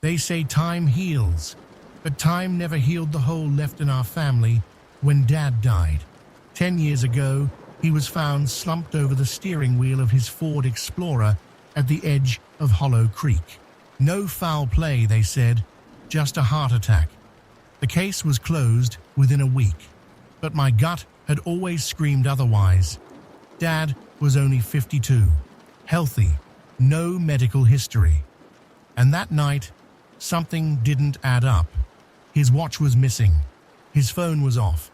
They say time heals, but time never healed the hole left in our family when Dad died. 10 years ago, he was found slumped over the steering wheel of his Ford Explorer at the edge of Hollow Creek. No foul play, they said, just a heart attack. The case was closed within a week, but my gut had always screamed otherwise. Dad was only 52, healthy, no medical history. And that night, something didn't add up. His watch was missing, his phone was off,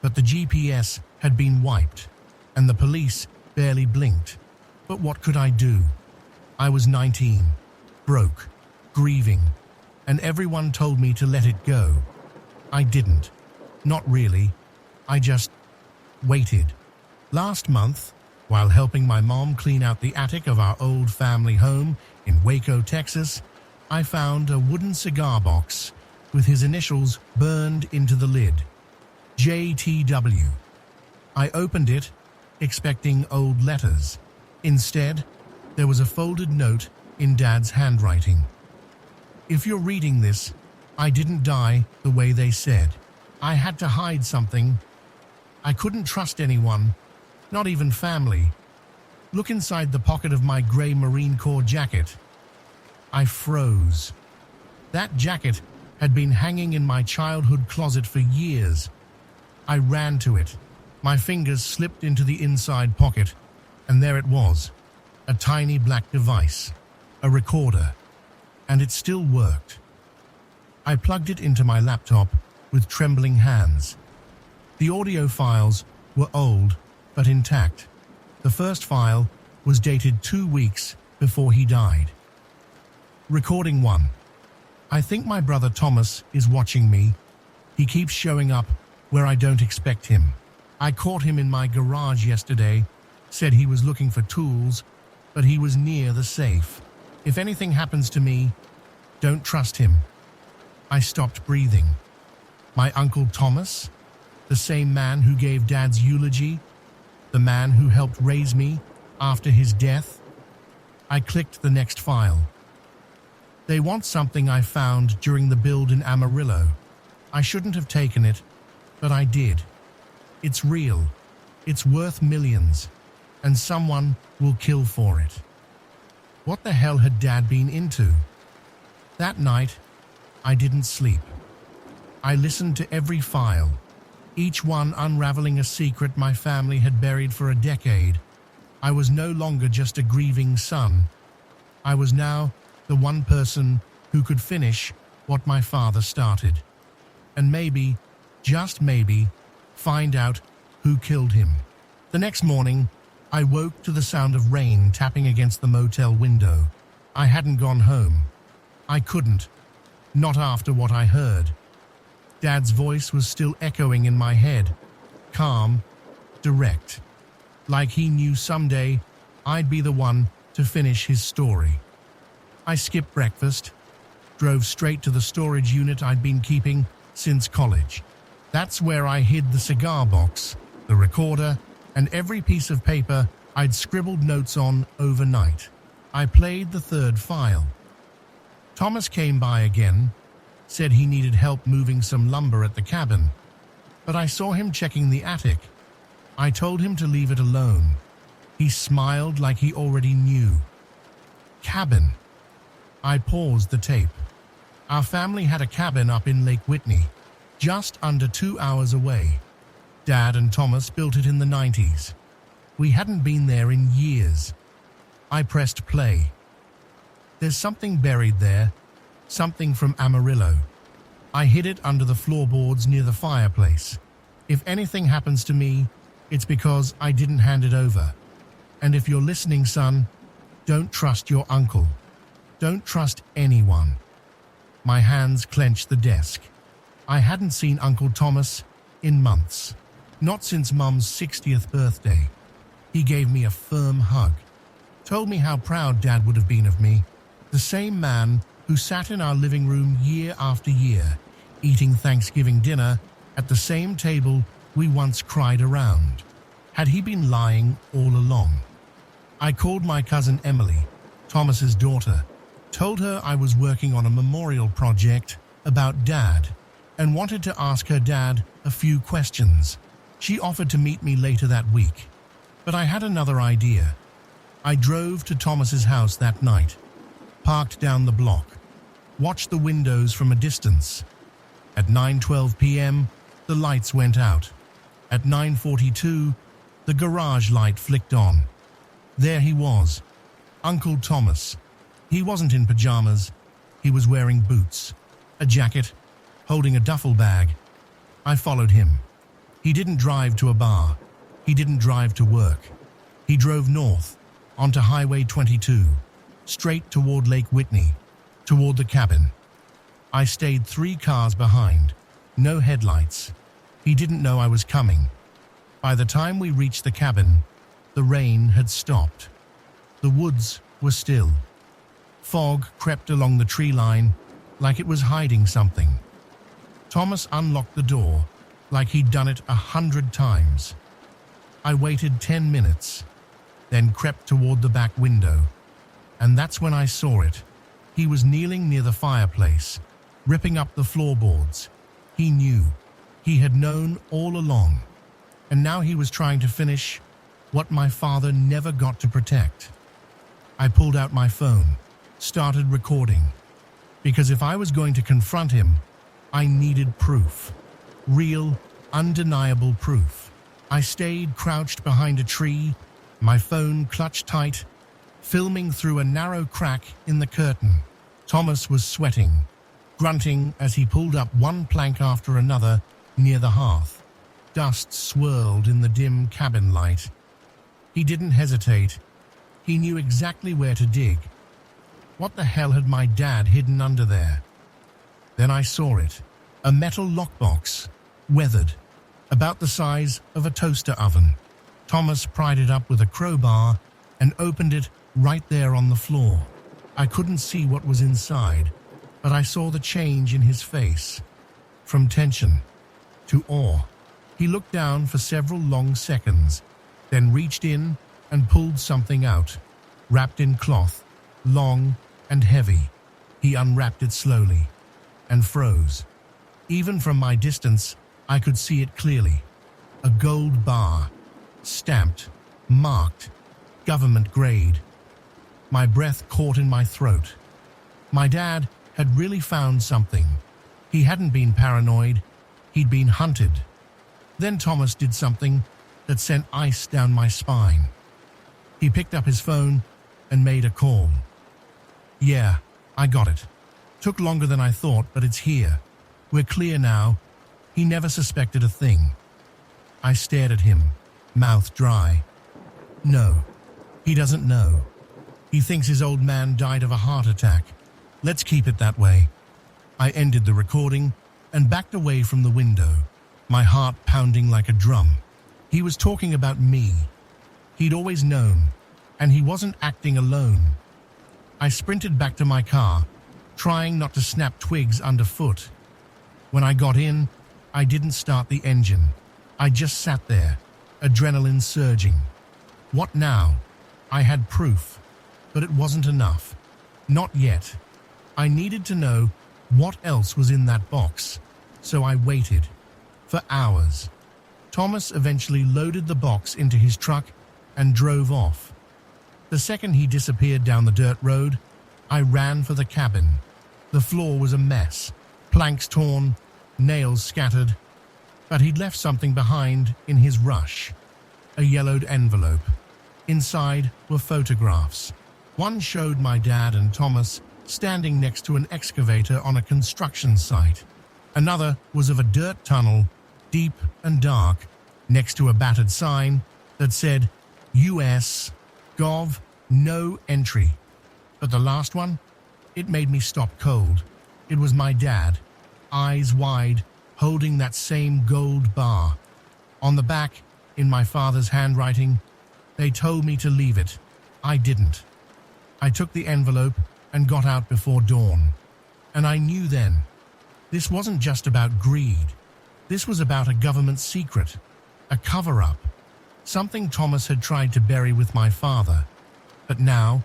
but the GPS had been wiped, and the police barely blinked. But what could I do? I was 19, broke, grieving, and everyone told me to let it go. I didn't. Not really. I just waited. Last month, while helping my mom clean out the attic of our old family home in Waco, Texas, I found a wooden cigar box with his initials burned into the lid. JTW. I opened it, expecting old letters. Instead, there was a folded note in Dad's handwriting. If you're reading this, I didn't die the way they said. I had to hide something. I couldn't trust anyone, not even family. Look inside the pocket of my gray Marine Corps jacket. I froze. That jacket had been hanging in my childhood closet for years. I ran to it. My fingers slipped into the inside pocket, and there it was, a tiny black device, a recorder, and it still worked. I plugged it into my laptop with trembling hands. The audio files were old, but intact. The first file was dated 2 weeks before he died. Recording 1. I think my brother Thomas is watching me. He keeps showing up where I don't expect him. I caught him in my garage yesterday, said he was looking for tools, but he was near the safe. If anything happens to me, don't trust him. I stopped breathing. My Uncle Thomas, the same man who gave Dad's eulogy, the man who helped raise me after his death. I clicked the next file. They want something I found during the build in Amarillo. I shouldn't have taken it, but I did. It's real. It's worth millions, and someone will kill for it. What the hell had Dad been into? That night, I didn't sleep. I listened to every file, each one unraveling a secret my family had buried for a decade. I was no longer just a grieving son. I was now the one person who could finish what my father started. And maybe, just maybe, find out who killed him. The next morning, I woke to the sound of rain tapping against the motel window. I hadn't gone home. I couldn't. Not after what I heard. Dad's voice was still echoing in my head. Calm, direct. Like he knew someday I'd be the one to finish his story. I skipped breakfast, drove straight to the storage unit I'd been keeping since college. That's where I hid the cigar box, the recorder, and every piece of paper I'd scribbled notes on overnight. I played the third file. Thomas came by again, said he needed help moving some lumber at the cabin, but I saw him checking the attic. I told him to leave it alone. He smiled like he already knew. Cabin. I paused the tape. Our family had a cabin up in Lake Whitney, just under 2 hours away. Dad and Thomas built it in the 90s. We hadn't been there in years. I pressed play. There's something buried there, something from Amarillo. I hid it under the floorboards near the fireplace. If anything happens to me, it's because I didn't hand it over. And if you're listening, son, don't trust your uncle. Don't trust anyone. My hands clenched the desk. I hadn't seen Uncle Thomas in months. Not since Mum's 60th birthday. He gave me a firm hug. Told me how proud Dad would have been of me. The same man who sat in our living room year after year, eating Thanksgiving dinner at the same table we once cried around. Had he been lying all along? I called my cousin Emily, Thomas's daughter. Told her I was working on a memorial project about Dad and wanted to ask her dad a few questions. She offered to meet me later that week, but I had another idea. I drove to Thomas's house that night, parked down the block, watched the windows from a distance. At 9:12 p.m., the lights went out. At 9:42, the garage light flicked on. There he was, Uncle Thomas. He wasn't in pajamas. He was wearing boots, a jacket, holding a duffel bag. I followed him. He didn't drive to a bar. He didn't drive to work. He drove north, onto Highway 22, straight toward Lake Whitney, toward the cabin. I stayed 3 cars behind, no headlights. He didn't know I was coming. By the time we reached the cabin, the rain had stopped. The woods were still. Fog crept along the tree line like it was hiding something. Thomas unlocked the door like he'd done it 100 times. I waited 10 minutes, then crept toward the back window. And that's when I saw it. He was kneeling near the fireplace, ripping up the floorboards. He knew. He had known all along. And now he was trying to finish what my father never got to protect. I pulled out my phone, started recording. Because if I was going to confront him, I needed proof. Real, undeniable proof. I stayed crouched behind a tree, my phone clutched tight, filming through a narrow crack in the curtain. Thomas was sweating, grunting as he pulled up one plank after another near the hearth. Dust swirled in the dim cabin light. He didn't hesitate. He knew exactly where to dig. What the hell had my dad hidden under there? Then I saw it. A metal lockbox, weathered, about the size of a toaster oven. Thomas pried it up with a crowbar and opened it right there on the floor. I couldn't see what was inside, but I saw the change in his face. From tension to awe. He looked down for several long seconds, then reached in and pulled something out, wrapped in cloth, long and heavy. He unwrapped it slowly and froze. Even from my distance, I could see it clearly. A gold bar, stamped, marked, government grade. My breath caught in my throat. My dad had really found something. He hadn't been paranoid. He'd been hunted. Then Thomas did something that sent ice down my spine. He picked up his phone and made a call. Yeah, I got it. Took longer than I thought, but it's here. We're clear now. He never suspected a thing. I stared at him, mouth dry. No, he doesn't know. He thinks his old man died of a heart attack. Let's keep it that way. I ended the recording and backed away from the window, my heart pounding like a drum. He was talking about me. He'd always known, and he wasn't acting alone. I sprinted back to my car, trying not to snap twigs underfoot. When I got in, I didn't start the engine. I just sat there, adrenaline surging. What now? I had proof, but it wasn't enough. Not yet. I needed to know what else was in that box, so I waited. For hours. Thomas eventually loaded the box into his truck and drove off. The second he disappeared down the dirt road, I ran for the cabin. The floor was a mess, planks torn, nails scattered, but he'd left something behind in his rush. A yellowed envelope. Inside were photographs. One showed my dad and Thomas standing next to an excavator on a construction site. Another was of a dirt tunnel, deep and dark, next to a battered sign that said, U.S. Gov. No entry. But the last one, it made me stop cold. It was my dad, eyes wide, holding that same gold bar. On the back, in my father's handwriting, they told me to leave it. I didn't. I took the envelope and got out before dawn. And I knew then, this wasn't just about greed. This was about a government secret, a cover-up, something Thomas had tried to bury with my father. But now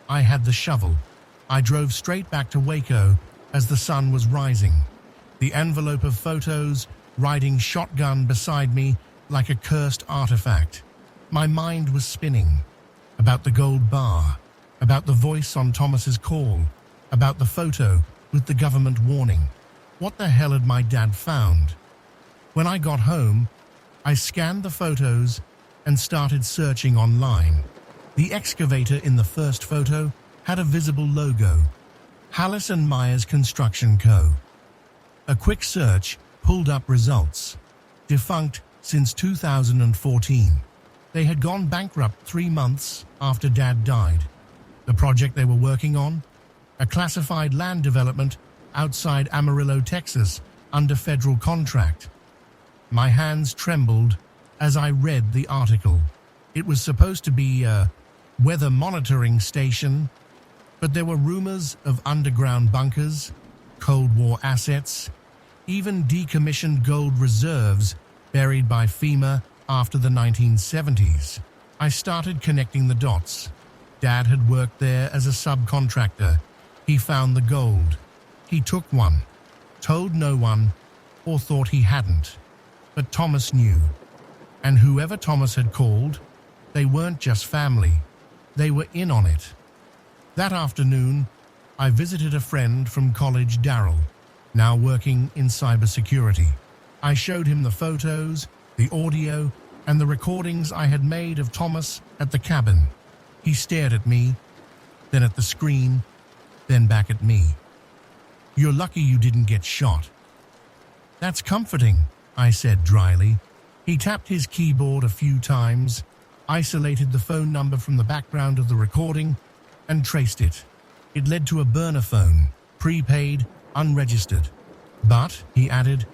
I had the shovel. I drove straight back to Waco as the sun was rising, the envelope of photos riding shotgun beside me like a cursed artifact. My mind was spinning about the gold bar, about the voice on Thomas's call, about the photo with the government warning. What the hell had my dad found? When I got home, I scanned the photos and started searching online. The excavator in the first photo had a visible logo, Hallis and Myers Construction Co. A quick search pulled up results. Defunct since 2014. They had gone bankrupt 3 months after Dad died. The project they were working on? A classified land development outside Amarillo, Texas, under federal contract. My hands trembled as I read the article. It was supposed to be a weather monitoring station, but there were rumors of underground bunkers, Cold War assets, even decommissioned gold reserves buried by FEMA after the 1970s. I started connecting the dots. Dad had worked there as a subcontractor. He found the gold. He took one, told no one, or thought he hadn't. But Thomas knew. And whoever Thomas had called, they weren't just family. They were in on it. That afternoon, I visited a friend from college, Daryl, now working in cybersecurity. I showed him the photos, the audio, and the recordings I had made of Thomas at the cabin. He stared at me, then at the screen, then back at me. "You're lucky you didn't get shot." "That's comforting," I said dryly. He tapped his keyboard a few times, isolated the phone number from the background of the recording, and traced it. It led to a burner phone, prepaid, unregistered. "But," he added,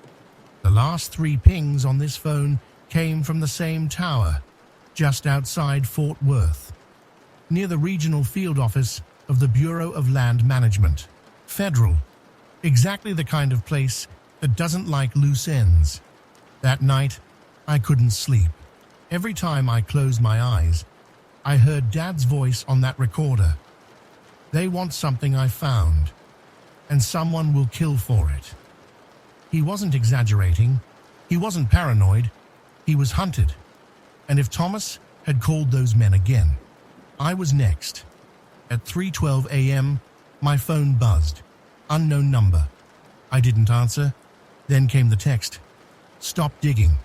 "the last 3 pings on this phone came from the same tower, just outside Fort Worth, near the regional field office of the Bureau of Land Management. Federal. Exactly the kind of place that doesn't like loose ends." That night, I couldn't sleep. Every time I closed my eyes, I heard Dad's voice on that recorder. "They want something I found, and someone will kill for it." He wasn't exaggerating. He wasn't paranoid. He was hunted. And if Thomas had called those men again, I was next. At 3:12 a.m., my phone buzzed. Unknown number. I didn't answer. Then came the text. "Stop digging.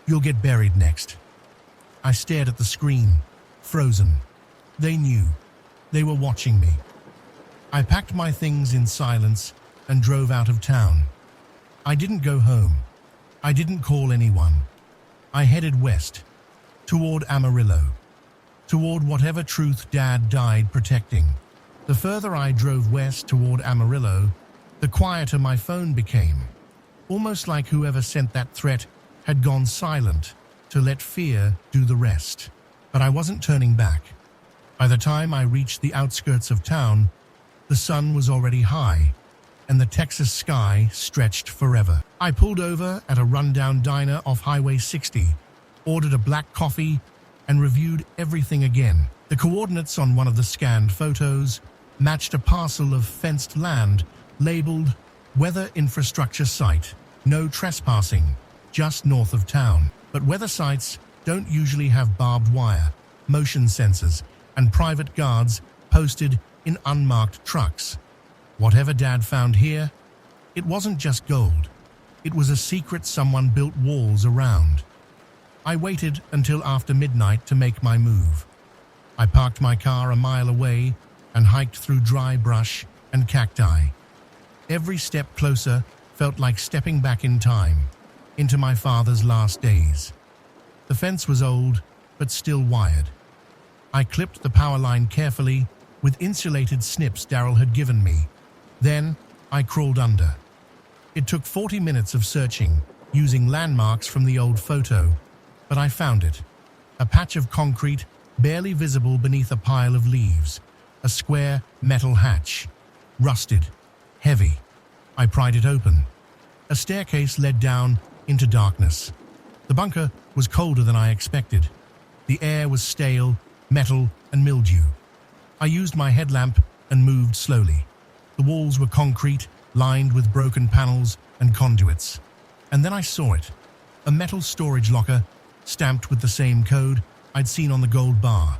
You'll get buried next." I stared at the screen, frozen. They knew. They were watching me. I packed my things in silence and drove out of town. I didn't go home. I didn't call anyone. I headed west, toward Amarillo, toward whatever truth Dad died protecting. The further I drove west toward Amarillo, the quieter my phone became, almost like whoever sent that threat had gone silent to let fear do the rest. But I wasn't turning back. By the time I reached the outskirts of town, the sun was already high, and the Texas sky stretched forever. I pulled over at a rundown diner off Highway 60, ordered a black coffee, and reviewed everything again. The coordinates on one of the scanned photos matched a parcel of fenced land labeled Weather Infrastructure Site. No trespassing, just north of town. But weather sites don't usually have barbed wire, motion sensors, and private guards posted in unmarked trucks. Whatever Dad found here, it wasn't just gold. It was a secret someone built walls around. I waited until after midnight to make my move. I parked my car a mile away and hiked through dry brush and cacti. Every step closer felt like stepping back in time, into my father's last days. The fence was old, but still wired. I clipped the power line carefully with insulated snips Daryl had given me. Then I crawled under. It took 40 minutes of searching, using landmarks from the old photo, but I found it. A patch of concrete, barely visible beneath a pile of leaves. A square metal hatch. Rusted. Heavy. I pried it open. A staircase led down into darkness. The bunker was colder than I expected. The air was stale, metal, and mildew. I used my headlamp and moved slowly. The walls were concrete, lined with broken panels and conduits. And then I saw it. A metal storage locker, stamped with the same code I'd seen on the gold bar.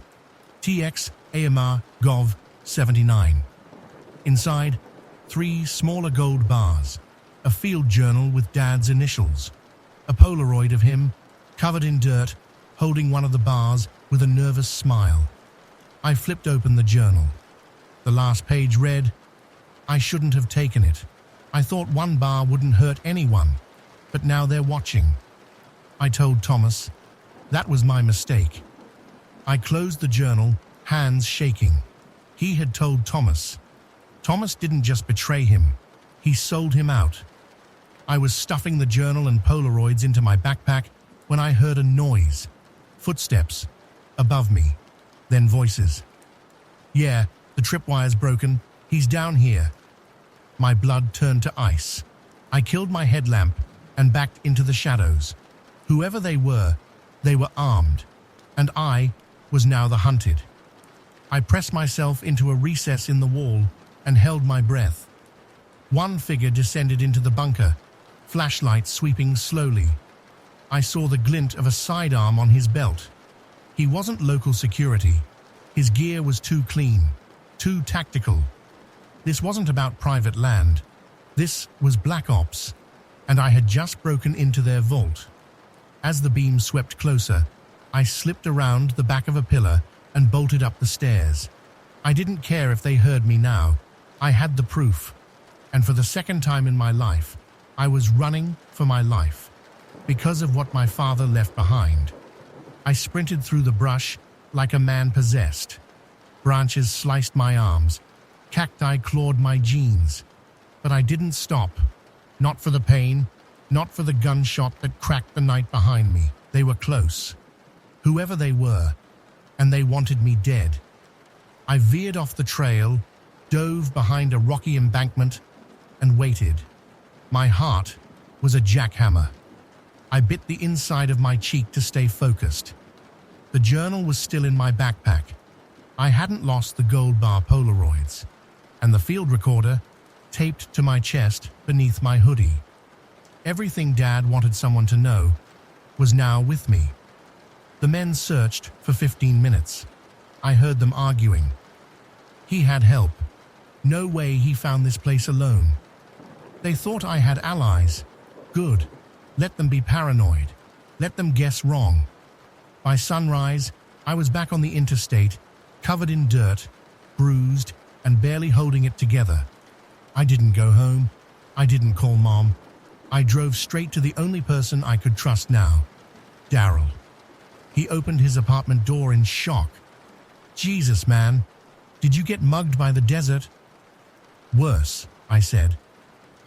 TX AMR Gov 79. Inside, 3 smaller gold bars, a field journal with Dad's initials, a Polaroid of him, covered in dirt, holding one of the bars with a nervous smile. I flipped open the journal. The last page read, "I shouldn't have taken it. I thought one bar wouldn't hurt anyone, but now they're watching." I told Thomas, that was my mistake. I closed the journal, hands shaking. He had told Thomas. Thomas didn't just betray him, he sold him out. I was stuffing the journal and Polaroids into my backpack when I heard a noise. Footsteps. Above me. Then voices. "Yeah, the tripwire's broken. He's down here." My blood turned to ice. I killed my headlamp and backed into the shadows. Whoever they were armed, and I was now the hunted. I pressed myself into a recess in the wall and held my breath. One figure descended into the bunker, flashlight sweeping slowly. I saw the glint of a sidearm on his belt. He wasn't local security. His gear was too clean, too tactical. This wasn't about private land. This was Black Ops, and I had just broken into their vault. As the beam swept closer, I slipped around the back of a pillar and bolted up the stairs. I didn't care if they heard me now. I had the proof. And for the second time in my life, I was running for my life. Because of what my father left behind. I sprinted through the brush like a man possessed. Branches sliced my arms. Cacti clawed my jeans. But I didn't stop. Not for the pain, not for the gunshot that cracked the night behind me. They were close. Whoever they were, and they wanted me dead. I veered off the trail, dove behind a rocky embankment, and waited. My heart was a jackhammer. I bit the inside of my cheek to stay focused. The journal was still in my backpack. I hadn't lost the gold bar Polaroids, and the field recorder taped to my chest beneath my hoodie. Everything Dad wanted someone to know was now with me. The men searched for 15 minutes. I heard them arguing. He had help. No way he found this place alone. They thought I had allies. Good. Let them be paranoid. Let them guess wrong. By sunrise, I was back on the interstate, covered in dirt, bruised, and barely holding it together. I didn't go home. I didn't call Mom. I drove straight to the only person I could trust now, Daryl. He opened his apartment door in shock. "Jesus, man. Did you get mugged by the desert?" "Worse," I said.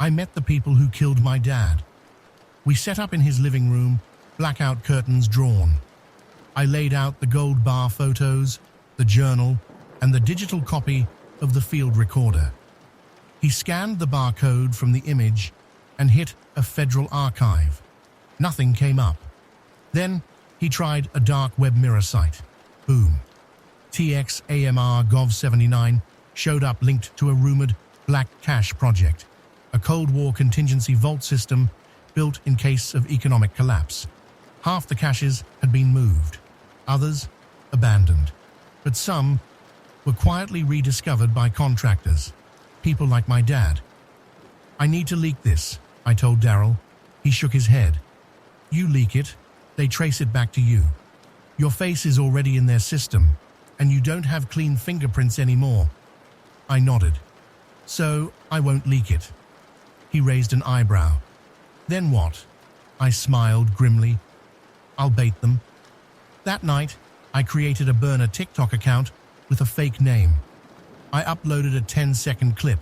"I met the people who killed my dad." We set up in his living room, blackout curtains drawn. I laid out the gold bar photos, the journal, and the digital copy of the field recorder. He scanned the barcode from the image and hit a federal archive. Nothing came up. Then he tried a dark web mirror site. Boom. TX AMR Gov 79 showed up linked to a rumored Black Cash project, a Cold War contingency vault system built in case of economic collapse. Half the caches had been moved, others abandoned, but some were quietly rediscovered by contractors, people like my dad. "I need to leak this," I told Daryl. He shook his head. "You leak it, they trace it back to you. Your face is already in their system, and you don't have clean fingerprints anymore." I nodded. "So I won't leak it." He raised an eyebrow. "Then what?" I smiled grimly. "I'll bait them." That night, I created a burner TikTok account with a fake name. I uploaded a 10-second clip.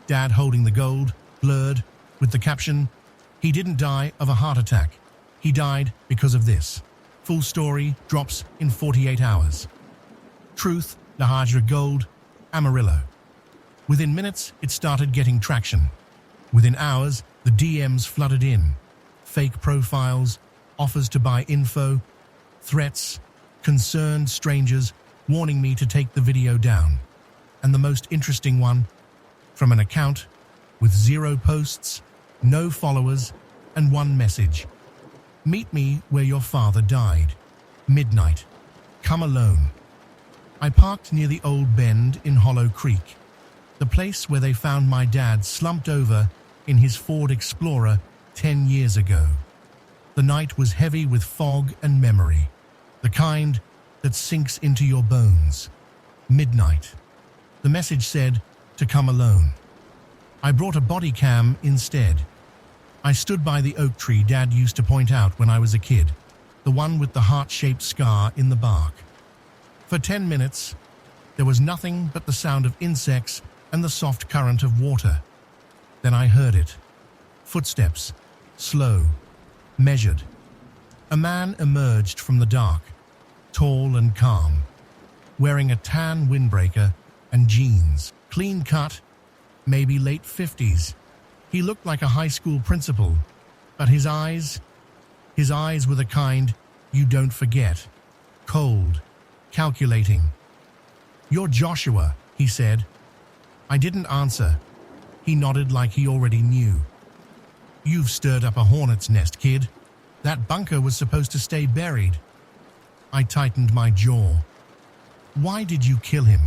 Dad holding the gold, blurred, with the caption, "He didn't die of a heart attack. He died because of this." Full story drops in 48 hours. Truth, Lahajra Gold, Amarillo. Within minutes, it started getting traction. Within hours, the DMs flooded in. Fake profiles, offers to buy info, threats, concerned strangers warning me to take the video down. And the most interesting one, from an account with 0 posts, no followers, and 1 message. Meet me where your father died. Midnight. Come alone. I parked near the old bend in Hollow Creek, the place where they found my dad slumped over in his Ford Explorer 10 years ago. The night was heavy with fog and memory, the kind that sinks into your bones. Midnight. The message said to come alone. I brought a body cam instead. I stood by the oak tree Dad used to point out when I was a kid, the one with the heart-shaped scar in the bark. For 10 minutes, there was nothing but the sound of insects and the soft current of water. Then I heard it. Footsteps, slow, measured. A man emerged from the dark, tall and calm, wearing a tan windbreaker and jeans, clean cut, maybe late 50s. He looked like a high school principal, but his eyes were the kind you don't forget. Cold, calculating. "You're Joshua," he said. I didn't answer. He nodded like he already knew. "You've stirred up a hornet's nest, kid. That bunker was supposed to stay buried." I tightened my jaw. "Why did you kill him?"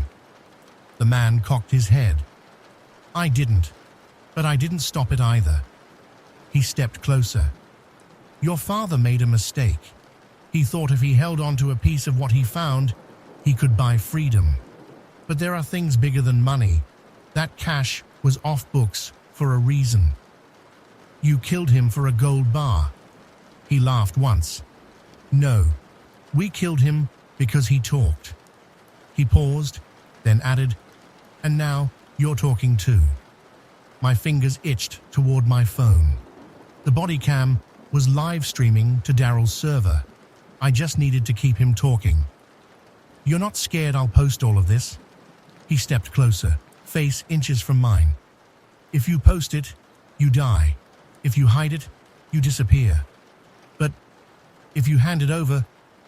The man cocked his head. "I didn't, but I didn't stop it either." He stepped closer. "Your father made a mistake. He thought if he held on to a piece of what he found, he could buy freedom. But there are things bigger than money. That cash was off books for a reason. You killed him for a gold bar." He laughed once. "No, we killed him because he talked." He paused, then added, "And now you're talking too." My fingers itched toward my phone. The body cam was live streaming to Daryl's server. I just needed to keep him talking. "You're not scared I'll post all of this?" He stepped closer, face inches from mine. "If you post it, you die. If you hide it, you disappear. But if you hand it over,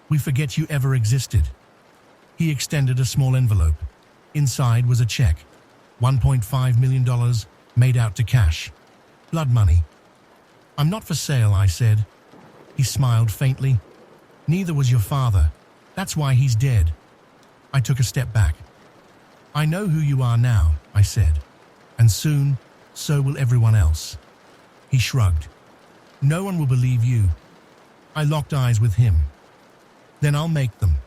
we forget you ever existed." He extended a small envelope. Inside was a check, $1.5 million made out to cash. Blood money. "I'm not for sale," I said. He smiled faintly. "Neither was your father. That's why he's dead." I took a step back. "I know who you are now," I said. "And soon, so will everyone else." He shrugged. "No one will believe you." I locked eyes with him. "Then I'll make them."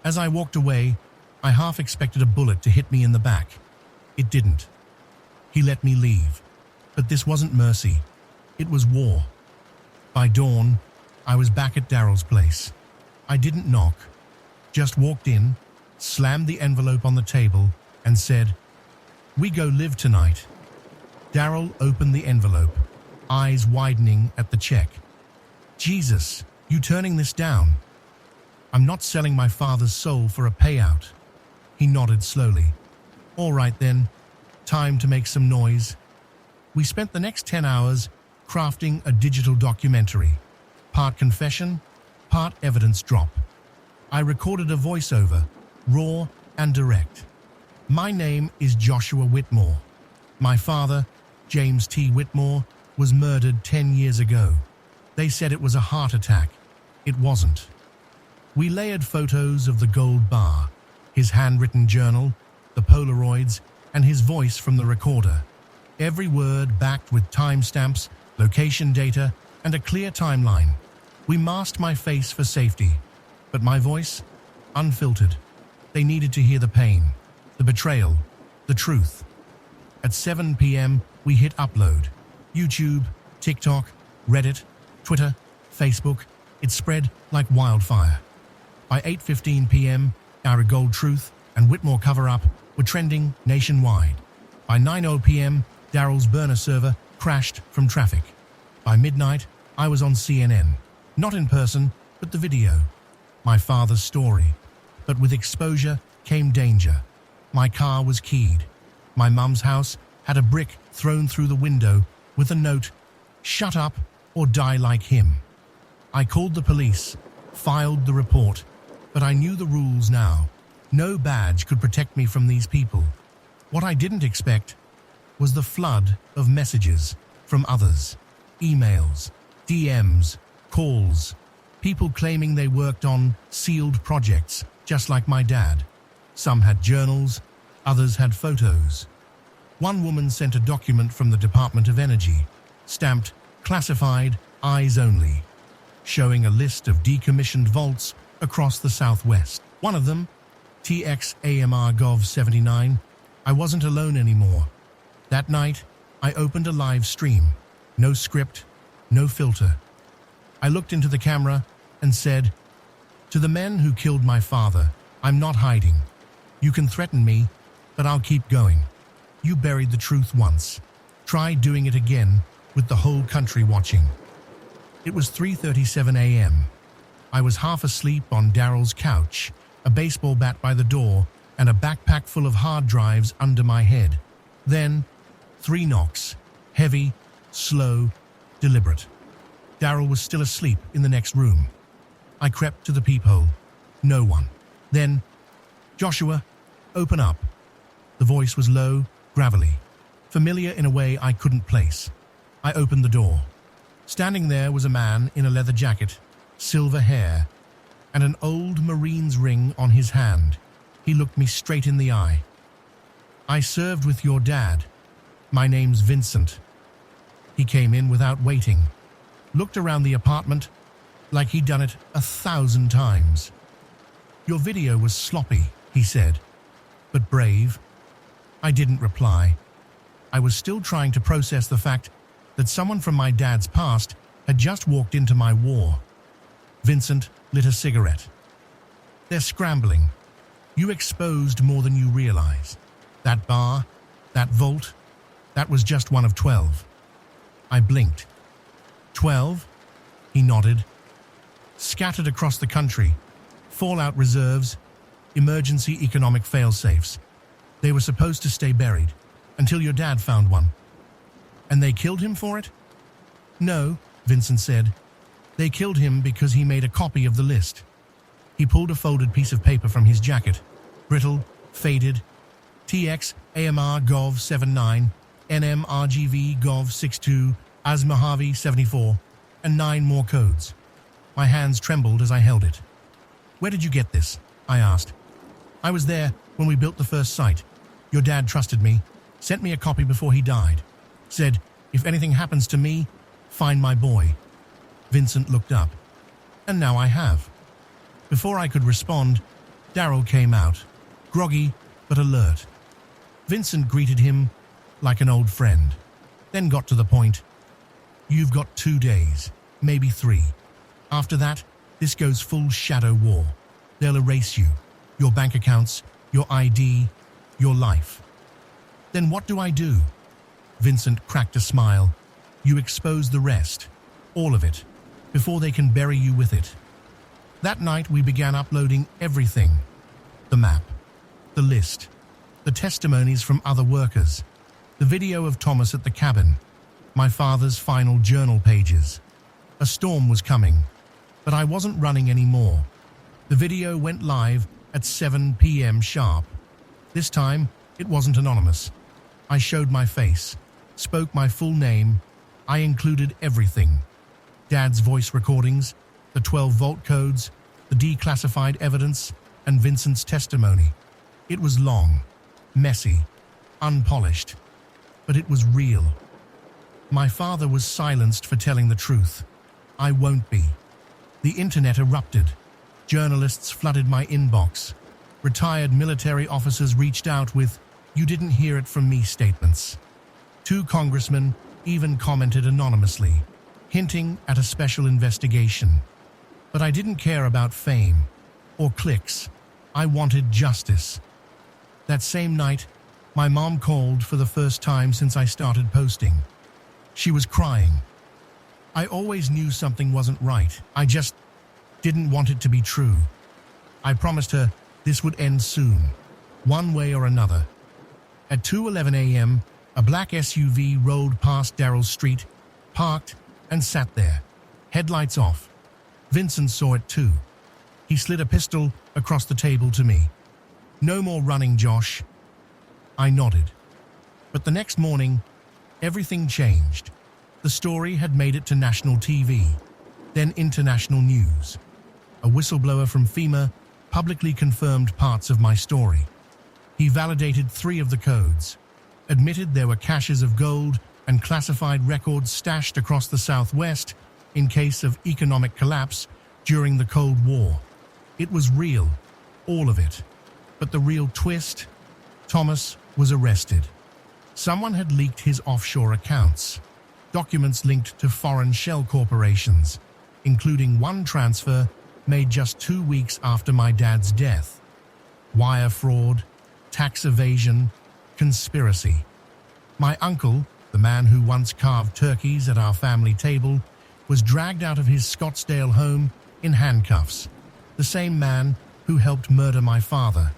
As I walked away, I half expected a bullet to hit me in the back. It didn't. He let me leave. But this wasn't mercy. It was war. By dawn, I was back at Daryl's place. I didn't knock. Just walked in, slammed the envelope on the table, and said, "We go live tonight." Daryl opened the envelope, eyes widening at the check. "Jesus, you turning this down?" "I'm not selling my father's soul for a payout." He nodded slowly. "All right then, time to make some noise." We spent the next 10 hours crafting a digital documentary, part confession, part evidence drop. I recorded a voiceover, raw and direct. "My name is Joshua Whitmore. My father, James T. Whitmore, was murdered 10 years ago. They said it was a heart attack. It wasn't." We layered photos of the gold bar, his handwritten journal, the Polaroids, and his voice from the recorder. Every word backed with timestamps, location data, and a clear timeline. We masked my face for safety, but my voice, unfiltered. They needed to hear the pain, the betrayal, the truth. At 7 p.m., we hit upload. YouTube, TikTok, Reddit, Twitter, Facebook. It spread like wildfire. By 8:15 p.m., our Gold Truth and Whitmore cover-up were trending nationwide. By 9:00 p.m., Daryl's burner server crashed from traffic. By midnight, I was on CNN. Not in person, but the video. My father's story. But with exposure came danger. My car was keyed. My mum's house had a brick thrown through the window with a note, "Shut up or die like him." I called the police, filed the report, but I knew the rules now. No badge could protect me from these people. What I didn't expect was the flood of messages from others. Emails, DMs, calls, people claiming they worked on sealed projects, just like my dad. Some had journals, others had photos. One woman sent a document from the Department of Energy, stamped classified, eyes only, showing a list of decommissioned vaults across the Southwest. One of them, TX-AMR Gov 79, I wasn't alone anymore. That night, I opened a live stream. No script, no filter. I looked into the camera and said, "To the men who killed my father, I'm not hiding. You can threaten me, but I'll keep going. You buried the truth once. Try doing it again with the whole country watching." It was 3:37 a.m. I was half asleep on Daryl's couch, a baseball bat by the door, and a backpack full of hard drives under my head. Then, 3 knocks. Heavy, slow, deliberate. Daryl was still asleep in the next room. I crept to the peephole. No one. Then, "Joshua, open up." The voice was low, gravelly, familiar in a way I couldn't place. I opened the door. Standing there was a man in a leather jacket, silver hair, and an old Marine's ring on his hand. He looked me straight in the eye. "I served with your dad. My name's Vincent." He came in without waiting, looked around the apartment like he'd done it 1,000 times. "Your video was sloppy," he said, "but brave." I didn't reply. I was still trying to process the fact that someone from my dad's past had just walked into my war. Vincent lit a cigarette. "They're scrambling. You exposed more than you realize. That bar, that vault, that was just one of 12. I blinked. 12? He nodded. "Scattered across the country. Fallout reserves, emergency economic fail-safes. They were supposed to stay buried until your dad found one." "And they killed him for it?" "No," Vincent said. "They killed him because he made a copy of the list." He pulled a folded piece of paper from his jacket. Brittle, faded. TX AMR Gov 79, NM RGV Gov 62, Asmahavi 74, and 9 more codes. My hands trembled as I held it. "Where did you get this?" I asked. "I was there when we built the first site. Your dad trusted me, sent me a copy before he died. Said, if anything happens to me, find my boy." Vincent looked up. "And now I have." Before I could respond, Daryl came out, groggy but alert. Vincent greeted him like an old friend, then got to the point. "You've got 2 days, maybe 3. After that, this goes full shadow war. They'll erase you, your bank accounts, your ID, your life." "Then what do I do?" Vincent cracked a smile. "You expose the rest, all of it, before they can bury you with it." That night we began uploading everything. The map, the list, the testimonies from other workers, the video of Thomas at the cabin, my father's final journal pages. A storm was coming, but I wasn't running anymore. The video went live at 7 p.m. sharp. This time, it wasn't anonymous. I showed my face, spoke my full name. I included everything. Dad's voice recordings, the 12 vault codes, the declassified evidence, and Vincent's testimony. It was long, messy, unpolished, but it was real. My father was silenced for telling the truth. I won't be. The internet erupted. Journalists flooded my inbox. Retired military officers reached out with, "You didn't hear it from me" statements. 2 congressmen even commented anonymously, hinting at a special investigation. But I didn't care about fame or clicks. I wanted justice. That same night, my mom called for the first time since I started posting. She was crying. I always knew something wasn't right. I just didn't want it to be true. I promised her this would end soon, one way or another. At 2:11 a.m., a black SUV rolled past Daryl's street, parked, and sat there, headlights off. Vincent saw it too. He slid a pistol across the table to me. "No more running, Josh." I nodded. But the next morning, everything changed. The story had made it to national TV, then international news. A whistleblower from FEMA publicly confirmed parts of my story. He validated 3 of the codes, admitted there were caches of gold and classified records stashed across the Southwest in case of economic collapse during the Cold War. It was real, all of it. But the real twist? Thomas was arrested. Someone had leaked his offshore accounts, documents linked to foreign shell corporations, including one transfer made just 2 weeks after my dad's death. Wire fraud, tax evasion, conspiracy. My uncle, the man who once carved turkeys at our family table, was dragged out of his Scottsdale home in handcuffs. The same man who helped murder my father.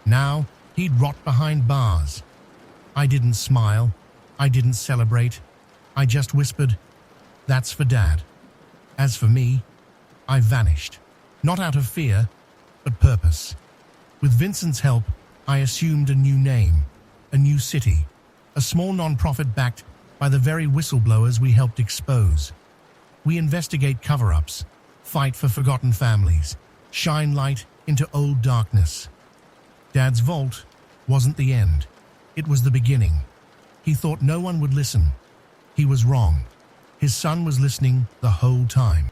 Now he'd rot behind bars. I didn't smile. I didn't celebrate. I just whispered, "That's for Dad." As for me, I vanished. Not out of fear, but purpose. With Vincent's help, I assumed a new name, a new city, a small non-profit backed by the very whistleblowers we helped expose. We investigate cover-ups, fight for forgotten families, shine light into old darkness. Dad's vault wasn't the end. It was the beginning. He thought no one would listen. He was wrong. His son was listening the whole time.